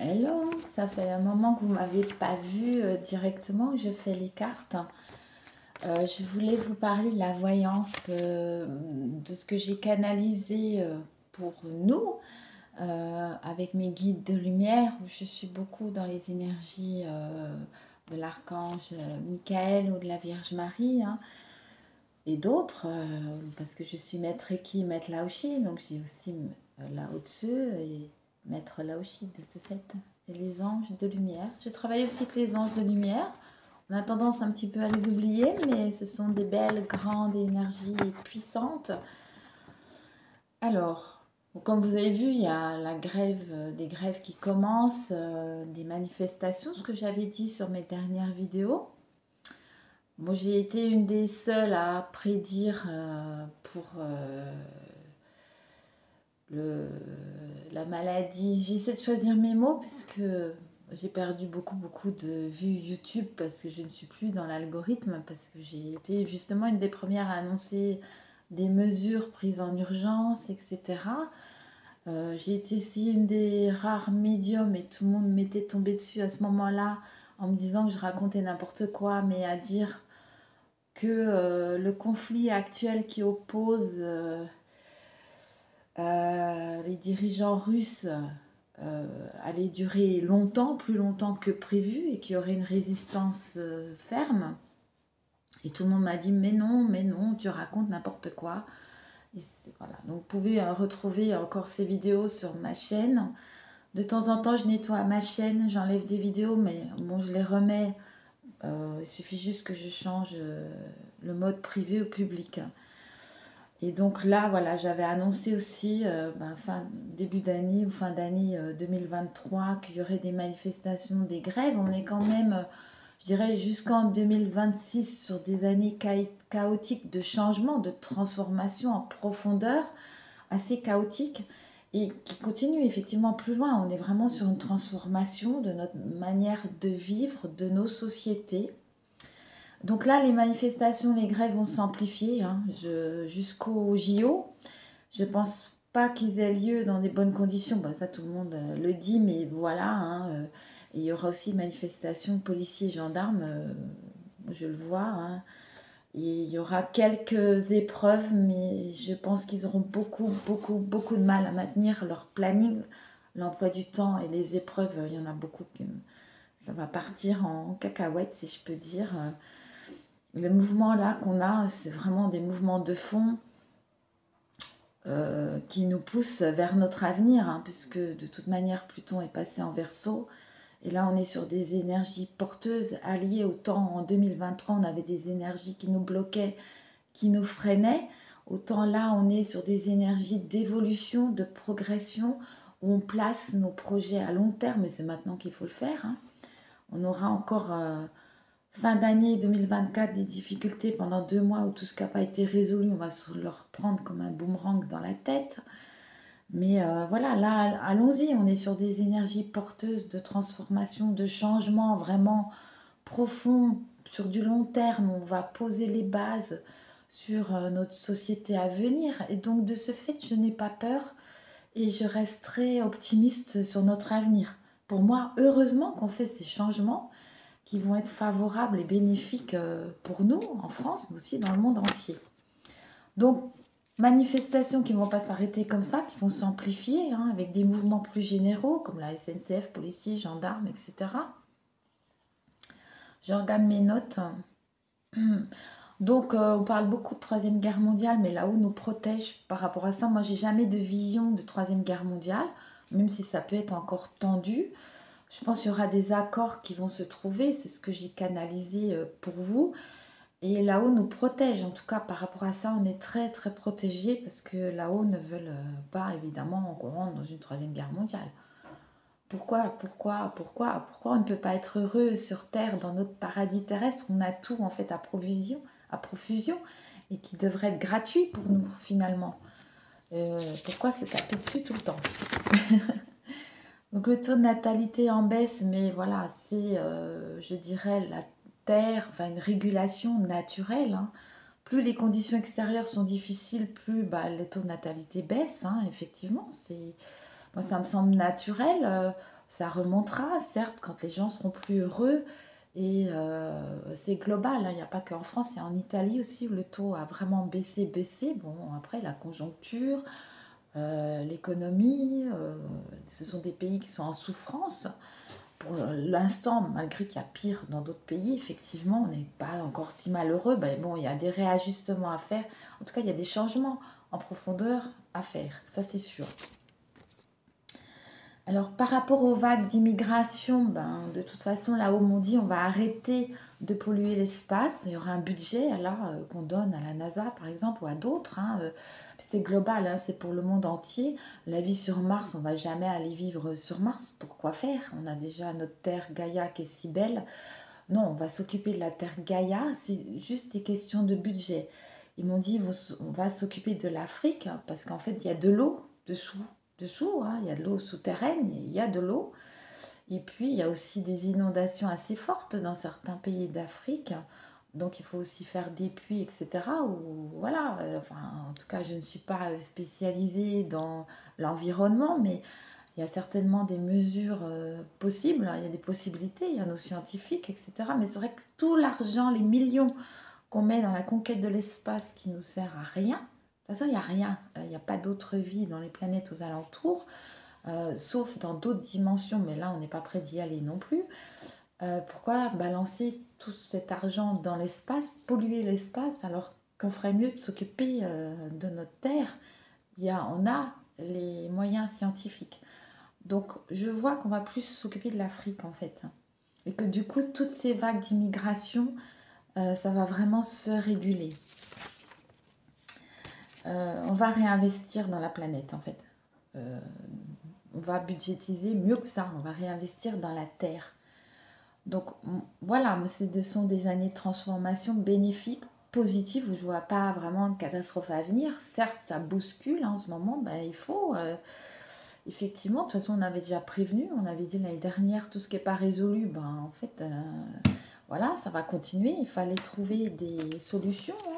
Hello, ça fait un moment que vous m'avez pas vu directement, je fais les cartes. Je voulais vous parler de la voyance, de ce que j'ai canalisé pour nous, avec mes guides de lumière, où je suis beaucoup dans les énergies de l'archange Michael ou de la Vierge Marie, hein, et d'autres, parce que je suis maître Reiki, maître Laoshi, donc j'ai aussi Lao Tzu et maître Laoshi de ce fait, et les anges de lumière. Je travaille aussi avec les anges de lumière. On a tendance un petit peu à les oublier, mais ce sont des belles, grandes énergies puissantes. Alors, comme vous avez vu, il y a la grève, des grèves qui commencent, des manifestations, ce que j'avais dit sur mes dernières vidéos. Bon, j'ai été une des seules à prédire pour le, la maladie. J'essaie de choisir mes mots puisque j'ai perdu beaucoup de vues YouTube parce que je ne suis plus dans l'algorithme, parce que j'ai été justement une des premières à annoncer des mesures prises en urgence, etc. J'ai été aussi une des rares médiums et tout le monde m'était tombé dessus à ce moment-là en me disant que je racontais n'importe quoi, mais à dire que le conflit actuel qui oppose les dirigeants russes allait durer longtemps, plus longtemps que prévu, et qu'il y aurait une résistance ferme. Et tout le monde m'a dit mais non, tu racontes n'importe quoi. Voilà. Donc vous pouvez retrouver encore ces vidéos sur ma chaîne. De temps en temps, je nettoie ma chaîne, j'enlève des vidéos, mais bon, je les remets. Il suffit juste que je change le mode privé ou public. Et donc là, voilà, j'avais annoncé aussi, début d'année ou fin d'année 2023, qu'il y aurait des manifestations, des grèves. On est quand même, je dirais, jusqu'en 2026 sur des années chaotiques de changement, de transformation en profondeur, assez chaotiques, et qui continuent effectivement plus loin. On est vraiment sur une transformation de notre manière de vivre, de nos sociétés. Donc là, les manifestations, les grèves vont s'amplifier hein, jusqu'au JO. Je pense pas qu'ils aient lieu dans des bonnes conditions. Bah, ça, tout le monde le dit, mais voilà. Hein, et il y aura aussi manifestations policiers, gendarmes, je le vois. Hein. Et il y aura quelques épreuves, mais je pense qu'ils auront beaucoup de mal à maintenir leur planning, l'emploi du temps et les épreuves. Il y en a beaucoup qui ça va partir en cacahuète, si je peux dire. Les mouvements là qu'on a, c'est vraiment des mouvements de fond qui nous poussent vers notre avenir, hein, puisque de toute manière Pluton est passé en Verseau. Et là, on est sur des énergies porteuses alliées. Autant en 2023, on avait des énergies qui nous bloquaient, qui nous freinaient. Autant là, on est sur des énergies d'évolution, de progression, où on place nos projets à long terme. Et c'est maintenant qu'il faut le faire. Hein. On aura encore fin d'année 2024 des difficultés pendant 2 mois où tout ce qui n'a pas été résolu, on va se le reprendre comme un boomerang dans la tête. Mais voilà, là, allons-y, on est sur des énergies porteuses de transformation, de changement vraiment profond, sur du long terme. On va poser les bases sur notre société à venir. Et donc, de ce fait, je n'ai pas peur et je reste très optimiste sur notre avenir. Pour moi, heureusement qu'on fait ces changements qui vont être favorables et bénéfiques pour nous en France, mais aussi dans le monde entier. Donc, manifestations qui ne vont pas s'arrêter comme ça, qui vont s'amplifier hein, avec des mouvements plus généraux comme la SNCF, policiers, gendarmes, etc. Je regarde mes notes. Donc, on parle beaucoup de Troisième Guerre mondiale, mais là-haut nous protège par rapport à ça. Moi, j'ai jamais de vision de Troisième Guerre mondiale, même si ça peut être encore tendu. Je pense qu'il y aura des accords qui vont se trouver, c'est ce que j'ai canalisé pour vous. Et là-haut nous protège, en tout cas par rapport à ça, on est très protégé parce que là-haut ne veulent pas évidemment qu'on rentre dans une troisième guerre mondiale. Pourquoi on ne peut pas être heureux sur Terre, dans notre paradis terrestre? On a tout en fait à profusion et qui devrait être gratuit pour nous finalement. Pourquoi se taper dessus tout le temps? Donc le taux de natalité en baisse, mais voilà, c'est, je dirais, la Terre, enfin une régulation naturelle. Hein. Plus les conditions extérieures sont difficiles, plus bah, le taux de natalité baisse, hein, effectivement. Moi, ça me semble naturel. Ça remontera, certes, quand les gens seront plus heureux et c'est global, hein, il n'y a pas qu'en France, il y a en Italie aussi où le taux a vraiment baissé, baissé. Bon, après la conjoncture, l'économie, ce sont des pays qui sont en souffrance. Pour l'instant, malgré qu'il y a pire dans d'autres pays, effectivement, on n'est pas encore si malheureux. Ben bon, il y a des réajustements à faire. En tout cas, il y a des changements en profondeur à faire, ça c'est sûr. Alors, par rapport aux vagues d'immigration, ben, de toute façon, là-haut, on dit on va arrêter de polluer l'espace. Il y aura un budget là qu'on donne à la NASA, par exemple, ou à d'autres, hein. C'est global, hein, c'est pour le monde entier. La vie sur Mars, on va jamais aller vivre sur Mars. Pourquoi faire? On a déjà notre Terre Gaïa qui est si belle. Non, on va s'occuper de la Terre Gaïa. C'est juste des questions de budget. Ils m'ont dit on va s'occuper de l'Afrique hein, parce qu'en fait, il y a de l'eau dessous, hein, il y a de l'eau souterraine, il y a de l'eau. Et puis, il y a aussi des inondations assez fortes dans certains pays d'Afrique. Donc, il faut aussi faire des puits, etc. Ou, voilà, enfin, en tout cas, je ne suis pas spécialisée dans l'environnement, mais il y a certainement des mesures possibles. Il y a des possibilités, il y a nos scientifiques, etc. Mais c'est vrai que tout l'argent, les millions qu'on met dans la conquête de l'espace qui nous sert à rien, de toute façon, il n'y a rien. Il n'y a pas d'autre vie dans les planètes aux alentours, sauf dans d'autres dimensions, mais là, on n'est pas prêt d'y aller non plus. Pourquoi balancer tout cet argent dans l'espace, polluer l'espace, alors qu'on ferait mieux de s'occuper de notre Terre? On a les moyens scientifiques. Donc, je vois qu'on va plus s'occuper de l'Afrique, en fait. Et que du coup, toutes ces vagues d'immigration, ça va vraiment se réguler. On va réinvestir dans la planète en fait. Euh, on va budgétiser mieux que ça, on va réinvestir dans la terre. Donc voilà, ce sont des années de transformation bénéfiques, positives, où je ne vois pas vraiment de catastrophe à venir. Certes, ça bouscule hein, en ce moment, ben, il faut... effectivement, de toute façon, on avait déjà prévenu, on avait dit l'année dernière, tout ce qui n'est pas résolu, ben, en fait, voilà, ça va continuer. Il fallait trouver des solutions. Hein.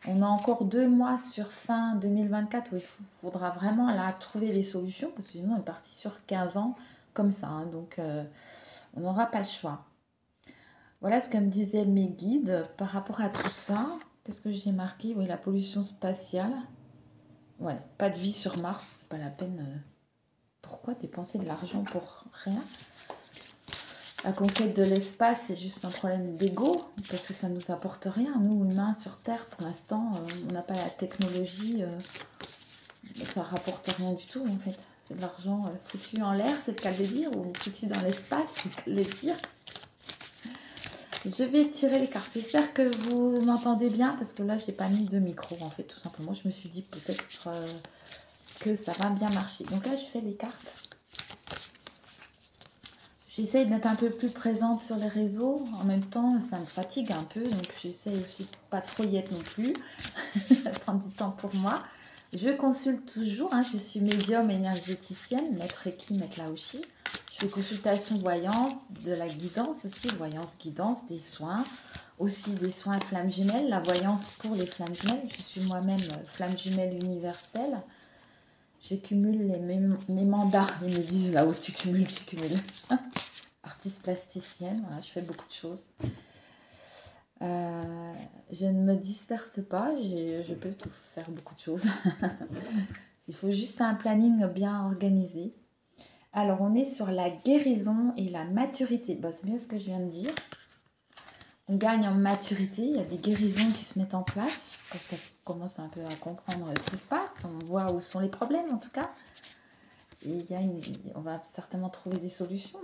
On a encore 2 mois sur fin 2024 où il faudra vraiment là trouver les solutions parce que sinon on est parti sur 15 ans comme ça. Hein, donc on n'aura pas le choix. Voilà ce que me disaient mes guides par rapport à tout ça. Qu'est-ce que j'ai marqué? Oui, la pollution spatiale. Ouais, pas de vie sur Mars, pas la peine. Pourquoi dépenser de l'argent pour rien? La conquête de l'espace, c'est juste un problème d'ego, parce que ça ne nous apporte rien. Nous, humains sur Terre, pour l'instant, on n'a pas la technologie, ça ne rapporte rien du tout, en fait. C'est de l'argent foutu en l'air, c'est le cas de le dire, ou foutu dans l'espace, c'est le cas de le dire. Je vais tirer les cartes. J'espère que vous m'entendez bien, parce que là, j'ai pas mis de micro, en fait, tout simplement. Je me suis dit peut-être que ça va bien marcher. Donc là, je fais les cartes. J'essaie d'être un peu plus présente sur les réseaux. En même temps, ça me fatigue un peu. Donc, j'essaie aussi pas trop y être non plus. Prendre du temps pour moi. Je consulte toujours. Hein, je suis médium énergéticienne, maître Reiki, maître Laoshi. Je fais consultation voyance, de la guidance aussi, voyance, guidance, des soins. Aussi des soins flammes jumelles, la voyance pour les flammes jumelles. Je suis moi-même flamme jumelle universelle. Je cumule mes mandats. Ils me disent là où tu cumules. Artiste plasticienne, voilà, je fais beaucoup de choses. Je ne me disperse pas, je peux tout faire beaucoup de choses. Il faut juste un planning bien organisé. Alors, on est sur la guérison et la maturité. Bah, c'est bien ce que je viens de dire. On gagne en maturité, il y a des guérisons qui se mettent en place parce qu'on commence un peu à comprendre ce qui se passe. On voit où sont les problèmes en tout cas. Et on va certainement trouver des solutions.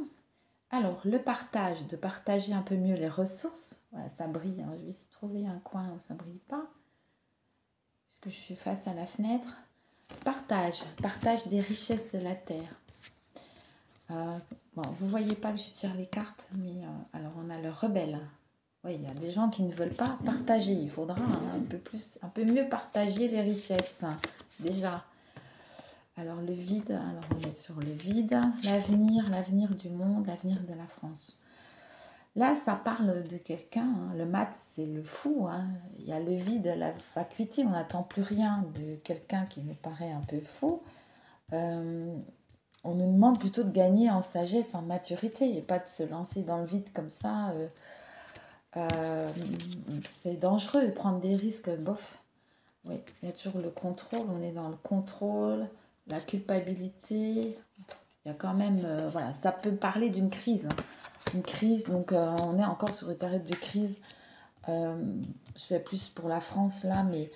Alors, le partage, de partager un peu mieux les ressources. Voilà, ça brille. Hein. Je vais essayer de trouver un coin où ça ne brille pas. Puisque je suis face à la fenêtre. Partage des richesses de la terre. Bon, vous ne voyez pas que je tire les cartes, mais alors on a le rebelle. Oui, il y a des gens qui ne veulent pas partager. Il faudra un peu mieux partager les richesses. Déjà. Alors le vide, alors on est sur le vide, l'avenir du monde, l'avenir de la France. Là, ça parle de quelqu'un, hein. Le mat, c'est le fou. Hein. Il y a le vide, la vacuité, on n'attend plus rien de quelqu'un qui me paraît un peu fou. On nous demande plutôt de gagner en sagesse, en maturité, et pas de se lancer dans le vide comme ça. C'est dangereux, prendre des risques, bof. Oui, il y a toujours le contrôle, on est dans le contrôle, la culpabilité. Il y a quand même, voilà, ça peut parler d'une crise, hein. Une crise, donc on est encore sur une période de crise. Je fais plus pour la France là, mais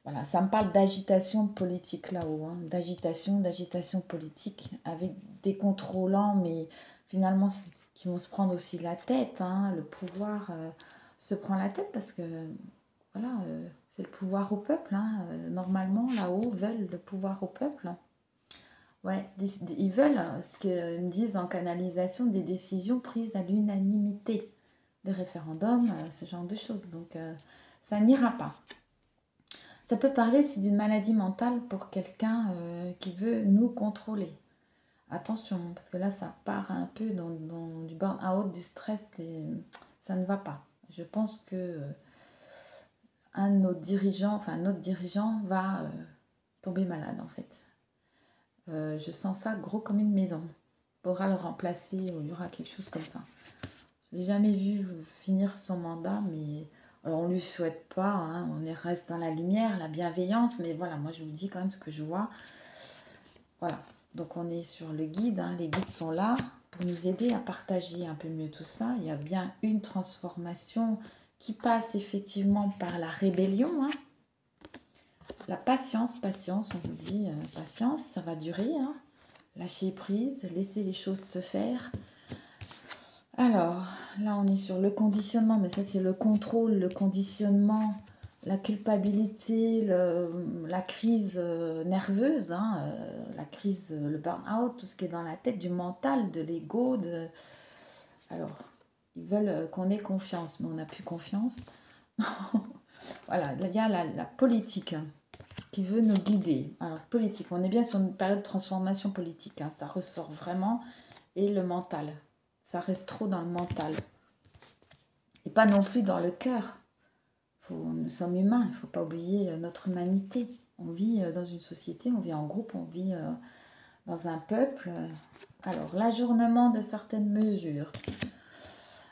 voilà, ça me parle d'agitation politique là-haut, hein, d'agitation politique avec des contrôlants, mais finalement qui vont se prendre aussi la tête, hein, le pouvoir se prend la tête parce que voilà, c'est le pouvoir au peuple, hein, normalement là-haut veulent le pouvoir au peuple. Ouais, ils veulent ce qu'ils me disent en canalisation des décisions prises à l'unanimité, des référendums, ce genre de choses. Donc ça n'ira pas. Ça peut parler aussi d'une maladie mentale pour quelqu'un qui veut nous contrôler. Attention, parce que là, ça part un peu dans du burn-out, du stress, ça ne va pas. Je pense que un de nos dirigeants, enfin notre dirigeant va tomber malade en fait. Je sens ça gros comme une maison. Il faudra le remplacer ou il y aura quelque chose comme ça. Je ne l'ai jamais vu finir son mandat, mais alors on ne lui souhaite pas, hein, reste dans la lumière, la bienveillance, mais voilà, moi je vous dis quand même ce que je vois. Voilà, donc on est sur le guide, hein, les guides sont là pour nous aider à partager un peu mieux tout ça. Il y a bien une transformation qui passe effectivement par la rébellion, hein. La patience, on vous dit, patience, ça va durer, hein. Lâcher prise, laisser les choses se faire. Alors, là, on est sur le conditionnement, mais ça, c'est le contrôle, le conditionnement, la culpabilité, la crise nerveuse, hein, la crise, le burn-out, tout ce qui est dans la tête, du mental, de l'ego. Alors, ils veulent qu'on ait confiance, mais on n'a plus confiance. Voilà, il y a la politique, hein, qui veut nous guider. Alors, politique, on est bien sur une période de transformation politique, hein, ça ressort vraiment. Et le mental, ça reste trop dans le mental. Et pas non plus dans le cœur. Nous sommes humains, il ne faut pas oublier notre humanité. On vit dans une société, on vit en groupe, on vit dans un peuple. Alors, l'ajournement de certaines mesures.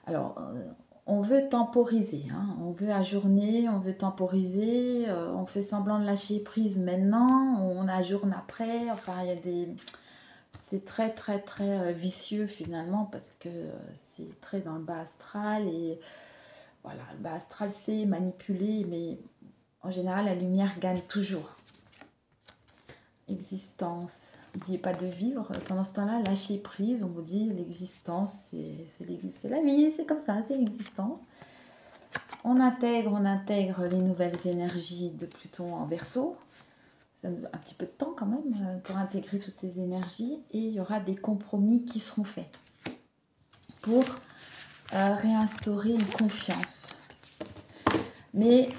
Alors, on veut temporiser, hein, on veut ajourner, on veut temporiser, on fait semblant de lâcher prise maintenant, on ajourne après. Enfin, il y a des... C'est très très très vicieux finalement parce que c'est très dans le bas astral et voilà, le bas astral c'est manipuler, mais en général la lumière gagne toujours. Existence, n'oubliez pas de vivre. Pendant ce temps-là, lâchez prise, on vous dit l'existence, c'est la vie, c'est comme ça, c'est l'existence. On intègre les nouvelles énergies de Pluton en Verseau. Ça nous un petit peu de temps quand même pour intégrer toutes ces énergies et il y aura des compromis qui seront faits pour réinstaurer une confiance. Mais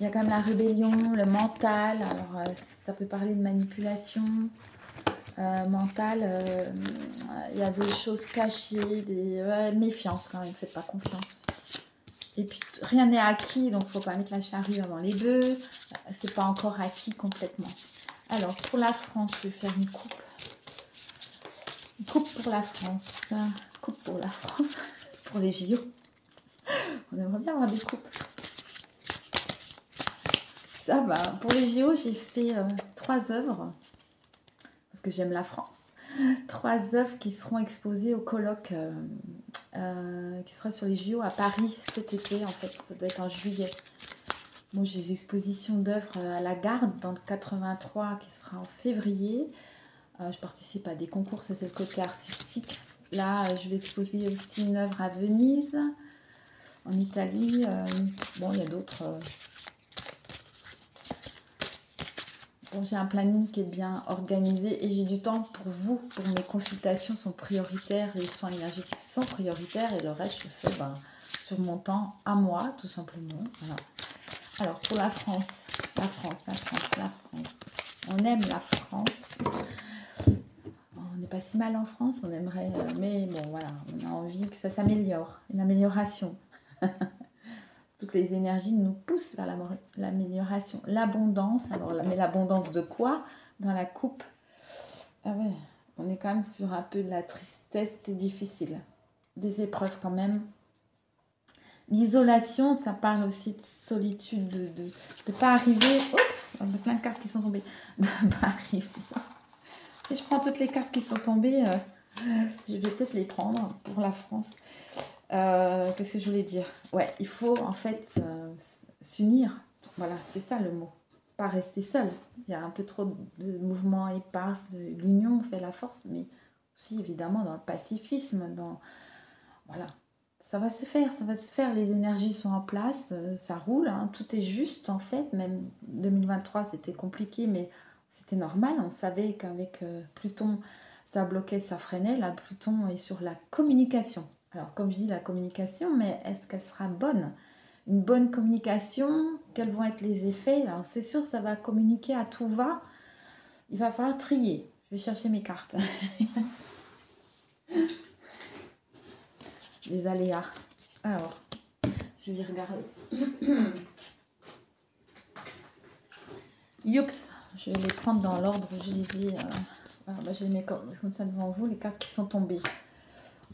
il y a quand même la rébellion, le mental, alors ça peut parler de manipulation mentale, il y a des choses cachées, des méfiance quand même, faites pas confiance. Et puis rien n'est acquis, donc il ne faut pas mettre la charrue avant les bœufs. C'est pas encore acquis complètement. Alors pour la France, je vais faire une coupe. Une coupe pour la France. Coupe pour la France. Pour les JO. On aimerait bien avoir des coupes. Ça va. Pour les JO, j'ai fait 3 œuvres. Parce que j'aime la France. 3 œuvres qui seront exposées au colloque qui sera sur les JO à Paris cet été. En fait, ça doit être en juillet. Moi, j'ai des expositions d'œuvres à la Garde dans le 83 qui sera en février. Je participe à des concours, ça c'est le côté artistique. Là, je vais exposer aussi une œuvre à Venise, en Italie. Bon, il y a d'autres. Bon, j'ai un planning qui est bien organisé et j'ai du temps pour vous. Pour mes consultations sont prioritaires, les soins énergétiques sont prioritaires et le reste, je fais sur mon temps à moi, tout simplement. Voilà. Alors, pour la France, la France. On aime la France. On n'est pas si mal en France, on aimerait... mais bon, voilà, on a envie que ça s'améliore. Une amélioration. Toutes les énergies nous poussent vers l'amélioration. L'abondance, alors, mais l'abondance de quoi? Dans la coupe. Ah ouais, on est quand même sur un peu de la tristesse, c'est difficile. Des épreuves quand même. L'isolation, ça parle aussi de solitude, de ne pas arriver. Oups, il y a plein de cartes qui sont tombées. De ne pas arriver. Si je prends toutes les cartes qui sont tombées, je vais peut-être les prendre pour la France. Qu'est-ce que je voulais dire? Ouais, il faut en fait s'unir. Voilà, c'est ça le mot. Pas rester seul. Il y a un peu trop de mouvements épars. L'union fait la force, mais aussi évidemment dans le pacifisme. Voilà, ça va se faire, ça va se faire. Les énergies sont en place, ça roule, hein, tout est juste en fait. Même 2023, c'était compliqué, mais c'était normal. On savait qu'avec Pluton, ça bloquait, ça freinait. Là, Pluton est sur la communication. Alors, comme je dis, la communication, mais est-ce qu'elle sera bonne? Une bonne communication, quels vont être les effets? Alors, c'est sûr, ça va communiquer à tout va. Il va falloir trier. Je vais chercher mes cartes. Les aléas. Alors, je vais regarder. Youps, je vais les prendre dans l'ordre. Je les ai. Voilà, je les mets comme ça devant vous, les cartes qui sont tombées.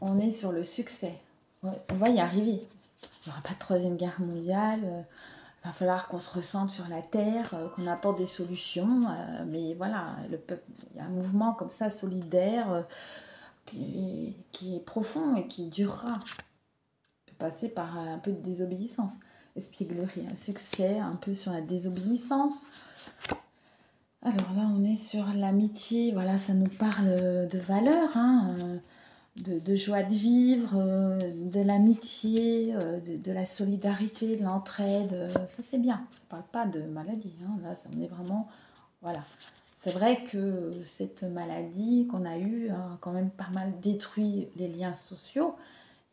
On est sur le succès. Ouais, on va y arriver. Il n'y aura pas de troisième guerre mondiale. Il va falloir qu'on se ressente sur la terre, qu'on apporte des solutions. Mais voilà, le peuple, il y a un mouvement comme ça solidaire qui est profond et qui durera. Passer par un peu de désobéissance. Espièglerie, un succès un peu sur la désobéissance. Alors là, on est sur l'amitié. Voilà, ça nous parle de valeurs, hein, de joie de vivre, de l'amitié, de la solidarité, de l'entraide. Ça, c'est bien. Ça ne parle pas de maladie. Hein. Là, on est vraiment... Voilà. C'est vrai que cette maladie qu'on a eue a quand même pas mal détruit les liens sociaux.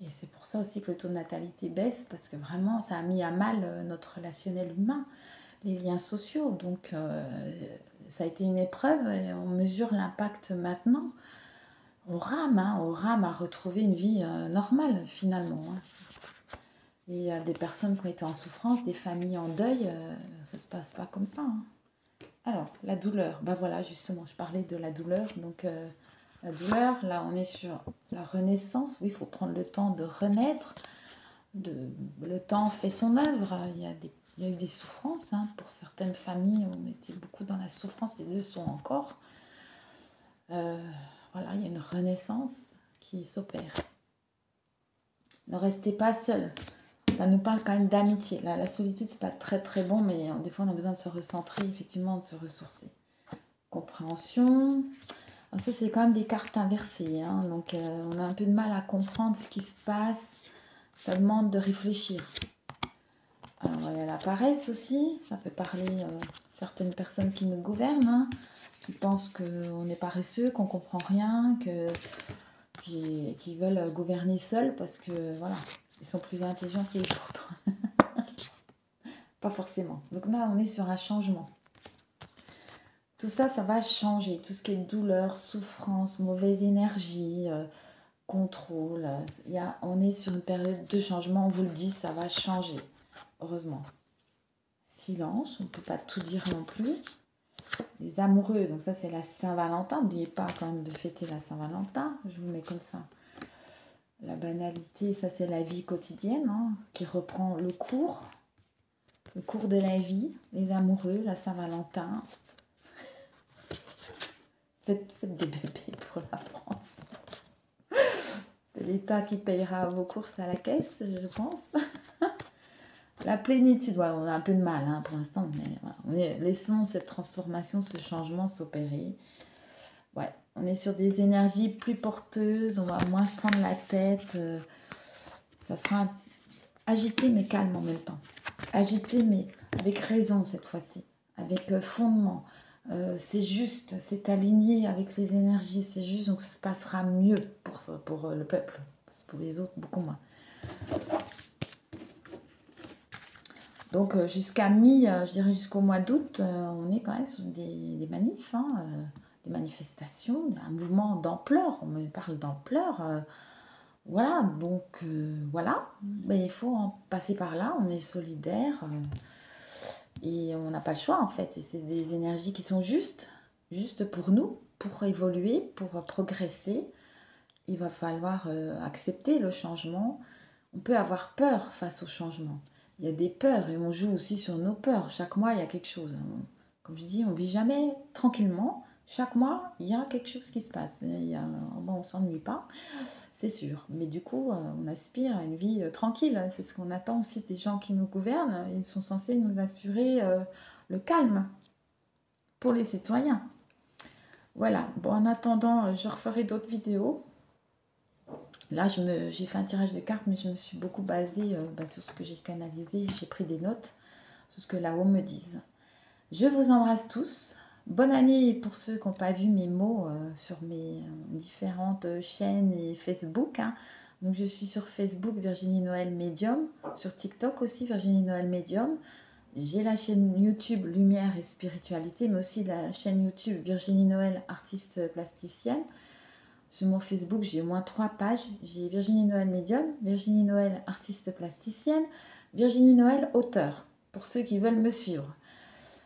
Et c'est pour ça aussi que le taux de natalité baisse, parce que vraiment, ça a mis à mal notre relationnel humain, les liens sociaux. Donc, ça a été une épreuve et on mesure l'impact maintenant. On rame à retrouver une vie normale, finalement. Hein. Et il y a des personnes qui ont été en souffrance, des familles en deuil, ça ne se passe pas comme ça. Hein. Alors, la douleur, ben voilà, justement, je parlais de la douleur, donc... la douleur, là on est sur la renaissance, oui, il faut prendre le temps de renaître, le temps fait son œuvre, il y a eu des souffrances, hein. Pour certaines familles, on était beaucoup dans la souffrance, et le sont encore. Voilà, il y a une renaissance qui s'opère. Ne restez pas seul, ça nous parle quand même d'amitié. Là, la solitude, c'est pas très très bon, mais des fois on a besoin de se recentrer, effectivement, de se ressourcer. Compréhension... Alors ça, c'est quand même des cartes inversées, hein, donc on a un peu de mal à comprendre ce qui se passe. Ça demande de réfléchir. Alors, il y a la paresse aussi. Ça peut parler certaines personnes qui nous gouvernent, hein, qui pensent qu'on est paresseux, qu'on comprend rien, qui veulent gouverner seuls parce que, voilà, ils sont plus intelligents que les autres. Pas forcément. Donc là, on est sur un changement. Tout ça, ça va changer. Tout ce qui est douleur, souffrance, mauvaise énergie, contrôle. On est sur une période de changement. On vous le dit, ça va changer. Heureusement. Silence, on ne peut pas tout dire non plus. Les amoureux, donc ça c'est la Saint-Valentin. N'oubliez pas quand même de fêter la Saint-Valentin. Je vous mets comme ça. La banalité, ça c'est la vie quotidienne, hein, qui reprend le cours de la vie. Les amoureux, la Saint-Valentin. Faites des bébés pour la France. C'est l'État qui payera vos courses à la caisse, je pense. La plénitude, ouais, on a un peu de mal hein, pour l'instant, mais voilà, laissons cette transformation, ce changement s'opérer. Ouais, on est sur des énergies plus porteuses, on va moins se prendre la tête. Ça sera agité mais calme en même temps. Agité mais avec raison cette fois-ci, avec fondement. C'est juste, c'est aligné avec les énergies, c'est juste, donc ça se passera mieux pour le peuple. Pour les autres, beaucoup moins. Donc jusqu'à je dirais jusqu'au mois d'août, on est quand même sur des manifs, hein, des manifestations, un mouvement d'ampleur, on me parle d'ampleur. Voilà, donc voilà, mais il faut en passer par là, on est solidaires et on n'a pas le choix en fait. Et c'est des énergies qui sont justes pour nous, pour évoluer, pour progresser, il va falloir accepter le changement. On peut avoir peur face au changement. Il y a des peurs et on joue aussi sur nos peurs. Chaque mois, il y a quelque chose. Comme je dis, on vit jamais tranquillement. Chaque mois, il y a quelque chose qui se passe. Bon, on ne s'ennuie pas, c'est sûr. Mais du coup, on aspire à une vie tranquille. C'est ce qu'on attend aussi des gens qui nous gouvernent. Ils sont censés nous assurer le calme pour les citoyens. Voilà. Bon, en attendant, je referai d'autres vidéos. Là, j'ai fait un tirage de cartes, mais je me suis beaucoup basée sur ce que j'ai canalisé. J'ai pris des notes sur ce que là-haut me disent. Je vous embrasse tous. Bonne année pour ceux qui n'ont pas vu mes mots sur mes différentes chaînes et Facebook. Hein. Donc, je suis sur Facebook Virginie Noël Médium, sur TikTok aussi Virginie Noël Médium. J'ai la chaîne YouTube Lumière et Spiritualité, mais aussi la chaîne YouTube Virginie Noël Artiste Plasticienne. Sur mon Facebook, j'ai au moins 3 pages. J'ai Virginie Noël Médium, Virginie Noël Artiste Plasticienne, Virginie Noël Auteur, pour ceux qui veulent me suivre.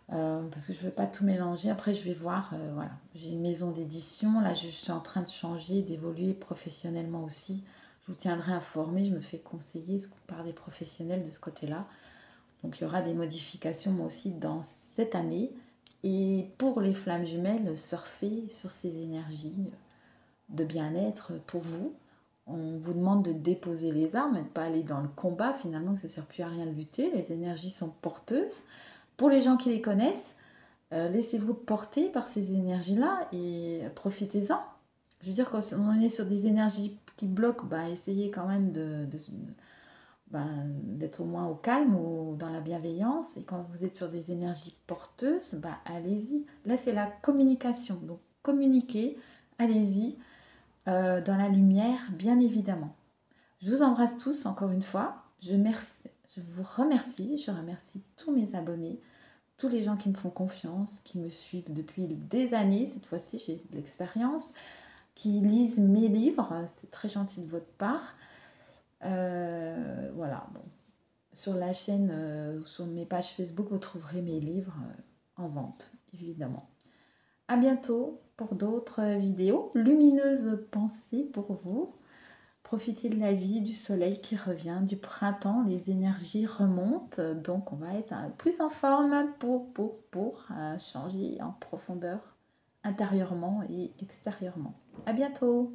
Parce que je ne veux pas tout mélanger. Après, je vais voir. Voilà. J'ai une maison d'édition. Là, je suis en train de changer, d'évoluer professionnellement aussi. Je vous tiendrai informé. Je me fais conseiller par des professionnels de ce côté-là. Donc, il y aura des modifications, moi aussi, dans cette année. Et pour les flammes jumelles, surfer sur ces énergies de bien-être pour vous. On vous demande de déposer les armes et de ne pas aller dans le combat. Finalement, ça ne sert plus à rien de lutter. Les énergies sont porteuses. Pour les gens qui les connaissent, laissez-vous porter par ces énergies-là et profitez-en. Je veux dire, quand on est sur des énergies qui bloquent, essayez quand même d'être au moins au calme ou dans la bienveillance. Et quand vous êtes sur des énergies porteuses, allez-y. Là, c'est la communication. Donc, communiquez, allez-y, dans la lumière, bien évidemment. Je vous embrasse tous encore une fois. Je vous remercie. Je remercie tous mes abonnés, tous les gens qui me font confiance, qui me suivent depuis des années. Cette fois-ci, j'ai de l'expérience, qui lisent mes livres. C'est très gentil de votre part. Voilà. Bon. Sur la chaîne, sur mes pages Facebook, vous trouverez mes livres en vente, évidemment. À bientôt pour d'autres vidéos. Lumineuses pensées pour vous. Profitez de la vie, du soleil qui revient, du printemps, les énergies remontent, donc on va être plus en forme pour changer en profondeur intérieurement et extérieurement. À bientôt!